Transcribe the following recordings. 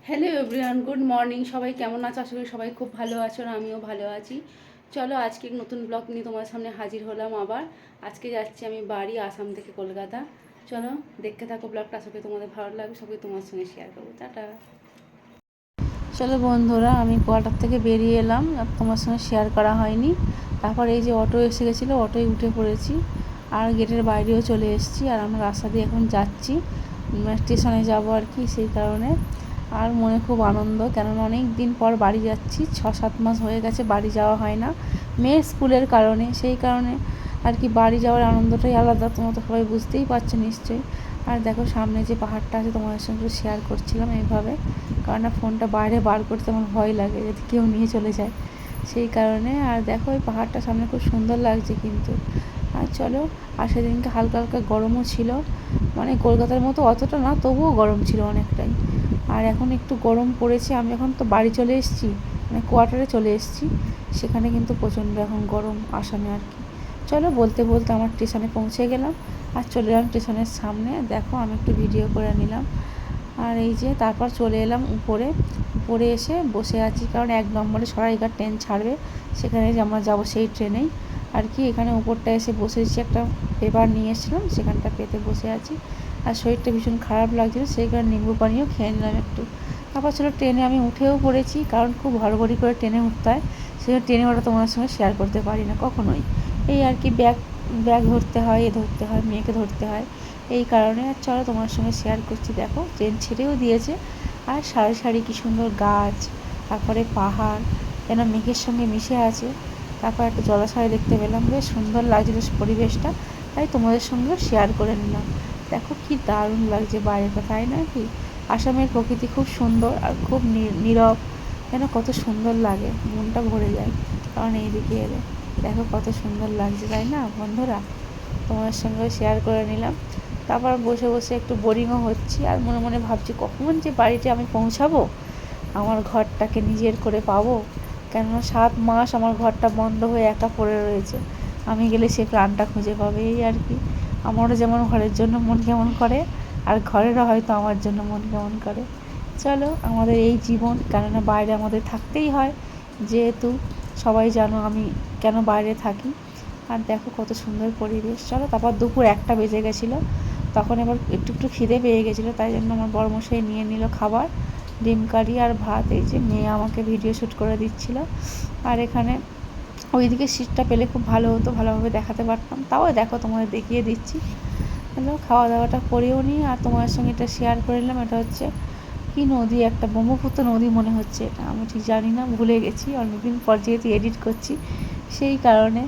Hello everyone, good morning. সবাই কেমন আছো? আশা করি সবাই খুব ভালো আছো আর আমিও ভালো আছি। চলো আজকে নতুন ব্লগ নিয়ে তোমার সামনে হাজির হলাম আবার। আজকে যাচ্ছি আমি বাড়ি, আসাম থেকে কলকাতা। চলো দেখতে থাকো ব্লগটা, আশা করি তোমাদের ভালো লাগবে, সবাই তোমার সঙ্গে শেয়ার করবো। টাটা। চলো বন্ধুরা, আমি কোয়ার্টার থেকে বেরিয়ে এলাম, তোমার সঙ্গে শেয়ার করা হয়নি। তারপর এই যে অটো এসে গেছিলো, অটোয় উঠে পড়েছি আর গেটের বাইরেও চলে এসেছি। আর আমরা রাস্তা দিয়ে এখন যাচ্ছি, স্টেশনে যাবো আর কি, সেই কারণে। আর মনে খুব আনন্দ, কেননা অনেক দিন পর বাড়ি যাচ্ছি। 6-7 মাস হয়ে গেছে বাড়ি যাওয়া হয় না, মেয়ের স্কুলের কারণে। সেই কারণে আর কি বাড়ি যাওয়ার আনন্দটাই আলাদা, তোমরা তো সবাই বুঝতেই পারছো নিশ্চয়ই। আর দেখো সামনে যে পাহাড়টা আছে তোমাদের সঙ্গে শেয়ার করছিলাম এইভাবে, কারণ না ফোনটা বাইরে বার করতে আমার ভয় লাগে যদি কেউ নিয়ে চলে যায়, সেই কারণে। আর দেখো ওই পাহাড়টা সামনে খুব সুন্দর লাগছে কিন্তু। আর চলো, আর সেদিনকে হালকা হালকা গরমও ছিল, মানে কলকাতার মতো অতটা না, তবুও গরম ছিল অনেকটাই। আর এখন একটু গরম পড়েছে, আমি এখন তো বাড়ি চলে এসেছি, মানে কোয়ার্টারে চলে এসেছি। সেখানে কিন্তু প্রচণ্ড এখন গরম আসামে আর কি। চলো বলতে বলতে আমার স্টেশনে পৌঁছে গেলাম আর চলে এলাম স্টেশনের সামনে। দেখো আমি একটু ভিডিও করে নিলাম। আর এই যে তারপর চলে এলাম উপরে। উপরে এসে বসে আছি, কারণ 1 নম্বরে সরাইঘাট ট্রেন ছাড়বে, সেখানে আমরা যাবো সেই ট্রেনেই আর কি। এখানে উপরটা এসে বসেছি, একটা পেপার নিয়ে এসেছিলাম, সেখানটা পেতে বসে আছি। আর শরীরটা ভীষণ খারাপ লাগছিলো, সেই কারণে নিম্বু পানিও খেয়ে নিলাম একটু। তারপর চলো ট্রেনে আমি উঠেও পড়েছি, কারণ খুব হড়বড়ি করে ট্রেনে উঠতে হয়, সেই ট্রেনে ওটা তোমার সঙ্গে শেয়ার করতে পারি না কখনোই। এই আর কি, ব্যাগ ব্যাগ ধরতে হয়, ধরতে হয়, মেয়েকে ধরতে হয়, এই কারণে। আর চলো তোমার সঙ্গে শেয়ার করছি। দেখো ট্রেন ছেড়েও দিয়েছে, আর সারি সারি কী সুন্দর গাছ, তারপরে পাহাড় যেন মেঘের সঙ্গে মিশে আছে। তারপর একটা জলাশয় দেখতে পেলাম, বেশ সুন্দর লাগছিল পরিবেশটা, তাই তোমাদের সঙ্গেও শেয়ার করে নিলাম। দেখো কি দারুণ লাগছে বাইরেটা, তাই না কি? আসামের প্রকৃতি খুব সুন্দর আর খুব নীরব, যেন কত সুন্দর লাগে, মনটা ভরে যায়। কারণ এইদিকে এলে দেখো কত সুন্দর লাগছে, তাই না বন্ধুরা? তোমাদের সঙ্গে শেয়ার করে নিলাম। তারপর বসে বসে একটু বোরিংও হচ্ছি, আর মনে মনে ভাবছি কখন যে বাড়িতে আমি পৌঁছাবো, আমার ঘরটাকে নিজের করে পাবো। কেননা 7 মাস আমার ঘরটা বন্ধ হয়ে একা পড়ে রয়েছে, আমি গেলে সে প্রাণটা খুঁজে পাবে, এই আর কি। আমারও যেমন ঘরের জন্য মন কেমন করে, আর ঘরেরও হয়তো আমার জন্য মন কেমন করে। চলো, আমাদের এই জীবন, কেননা বাইরে আমাদের থাকতেই হয়, যেহেতু সবাই জানো আমি কেন বাইরে থাকি। আর দেখো কত সুন্দর পরিবেশ। চলো, তারপর দুপুর 1টা বেজে গেছিলো, তখন এবার একটু একটু খিদে পেয়ে গেছিলো, তাই জন্য আমার বড়মশাই নিয়ে নিল খাবার, ডিম কারি আর ভাত। এই যে মেয়ে আমাকে ভিডিও শ্যুট করে দিচ্ছিলো। আর এখানে ওইদিকে সিটটা পেলে খুব ভালো হতো, ভালোভাবে দেখাতে পারতাম, তাও দেখো তোমাদের দেখিয়ে দিচ্ছি। হ্যালো, খাওয়া দাওয়াটা করেও নিই আর তোমার সঙ্গে এটা শেয়ার করে নিলাম। এটা হচ্ছে কি নদী, একটা ব্রহ্মপুত্র নদী মনে হচ্ছে, এটা আমি ঠিক জানি না, ভুলে গেছি অনেকদিন পর যেহেতু এডিট করছি, সেই কারণে।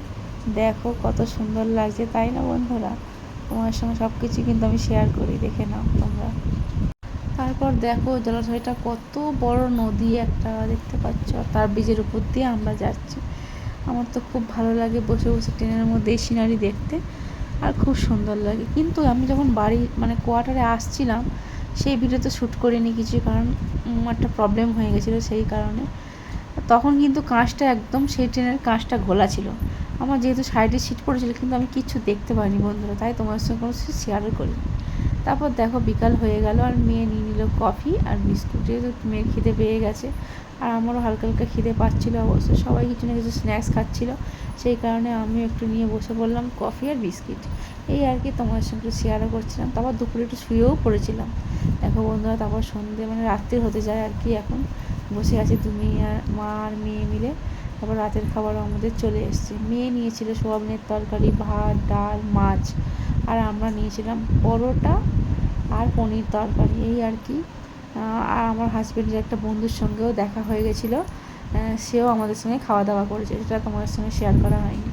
দেখো কত সুন্দর লাগছে, তাই না বন্ধুরা? তোমার সঙ্গে সব কিছু কিন্তু আমি শেয়ার করি, দেখে নাও তোমরা। তারপর দেখো জলাশয়টা কত বড় নদী একটা, দেখতে পাচ্ছ, তার ব্রিজের উপর দিয়ে আমরা যাচ্ছি। আমার তো খুব ভালো লাগে বসে বসে ট্রেনের মধ্যে এই সিনারি দেখতে, আর খুব সুন্দর লাগে। কিন্তু আমি যখন বাড়ি মানে কোয়ার্টারে আসছিলাম, সেই ভিডিওতে শ্যুট করিনি কিছু, কারণ একটা প্রবলেম হয়ে গেছিলো, সেই কারণে। তখন কিন্তু কাঁচটা একদম, সেই ট্রেনের কাঁচটা ঘোলা ছিল। আমার যেহেতু সাইডে সিট পড়েছিল, কিন্তু আমি কিচ্ছু দেখতে পাইনি বন্ধুরা, তাই তোমার সঙ্গে কোনো শেয়ারও করিনি। তারপর দেখো বিকাল হয়ে গেল, আর মেয়ে নিয়ে নিল কফি আর বিস্কুট, যেহেতু মেয়ের খিদে পেয়ে গেছে, আর আমারও হালকা হালকা খিদে পাচ্ছিলো অবশ্য, সবাই কিছু না কিছু স্ন্যাক্স খাচ্ছিলো, সেই কারণে আমিও একটু নিয়ে বসে পড়লাম, কফি আর বিস্কিট, এই আর কি। তোমার সঙ্গে শেয়ারও করছিলাম। তারপর দুপুরে একটু শুয়েও পড়েছিলাম। দেখো বন্ধুরা, তারপর সন্ধে মানে রাত্রি হতে যায় আর কি, এখন বসে আছি তুমি আর মা আর মেয়ে মিলে। তারপর রাতের খাবারও আমাদের চলে এসছে। মেয়ে নিয়েছিল সোয়াবিনের তরকারি, ভাত, ডাল, মাছ, আর আমরা নিয়েছিলাম পরোটা আর পনির তরকারি, এই আর কি। আর আমার হাজব্যান্ডের একটা বন্ধুর সঙ্গেও দেখা হয়ে গেছিলো, সেও আমাদের সঙ্গে খাওয়া দাওয়া করেছে, সেটা তোমাদের সঙ্গে শেয়ার করা হয়নি।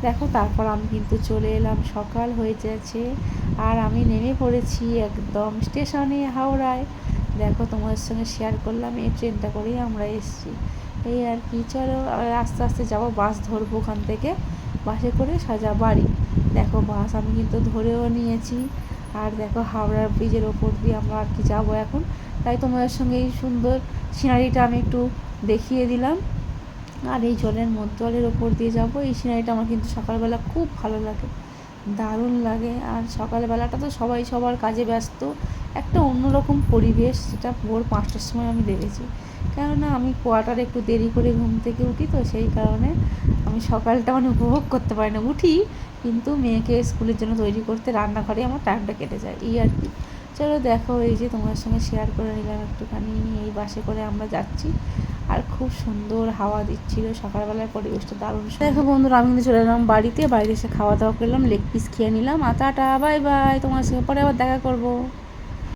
দেখো তারপর আমি কিন্তু চলে এলাম, সকাল হয়ে যাচ্ছে, আর আমি নেমে পড়েছি একদম স্টেশনে, হাওড়ায়। দেখো তোমাদের সঙ্গে শেয়ার করলাম, এই ট্রেনটা করেই আমরা এসেছি, এই আর কি। চলো আস্তে আস্তে যাবো, বাস ধরবো ওখান থেকে, বাসে করে সোজা বাড়ি। দেখো বাস আমি কিন্তু ধরেও নিয়েছি। আর দেখো হাওড়ার ব্রিজের ওপর দিয়ে আমরা আর কি যাবো এখন, তাই তোমাদের সঙ্গে এই সুন্দর সিনারিটা আমি একটু দেখিয়ে দিলাম। আর এই জলের ওপর দিয়ে যাব, এই সিনারিটা আমার কিন্তু সকালবেলা খুব ভালো লাগে, দারুণ লাগে। আর সকালবেলাটা তো সবাই সবার কাজে ব্যস্ত, একটা অন্যরকম পরিবেশ, সেটা ভোর 5টার সময় আমি দেখেছি। কেননা আমি কোয়ার্টারে একটু দেরি করে ঘুম থেকে উঠি, তো সেই কারণে আমি সকালটা মানে উপভোগ করতে পারি না। উঠি কিন্তু মেয়েকে স্কুলের জন্য তৈরি করতে রান্নাঘরে আমার টাইমটা কেটে যায়, এই আর কি। চলো দেখো, এই যে তোমার সঙ্গে শেয়ার করে নিলাম একটুখানি। এই বাসে করে আমরা যাচ্ছি, আর খুব সুন্দর হাওয়া দিচ্ছিল, সকালবেলার পরিবেশটা দারুণ। দেখো বন্ধুরা, আমি কিন্তু চলে এলাম বাড়িতে এসে খাওয়া দাওয়া করলাম, লেগ পিস খেয়ে নিলাম। টাটা, বাই বাই, তোমার সঙ্গে পরে আবার দেখা করবো।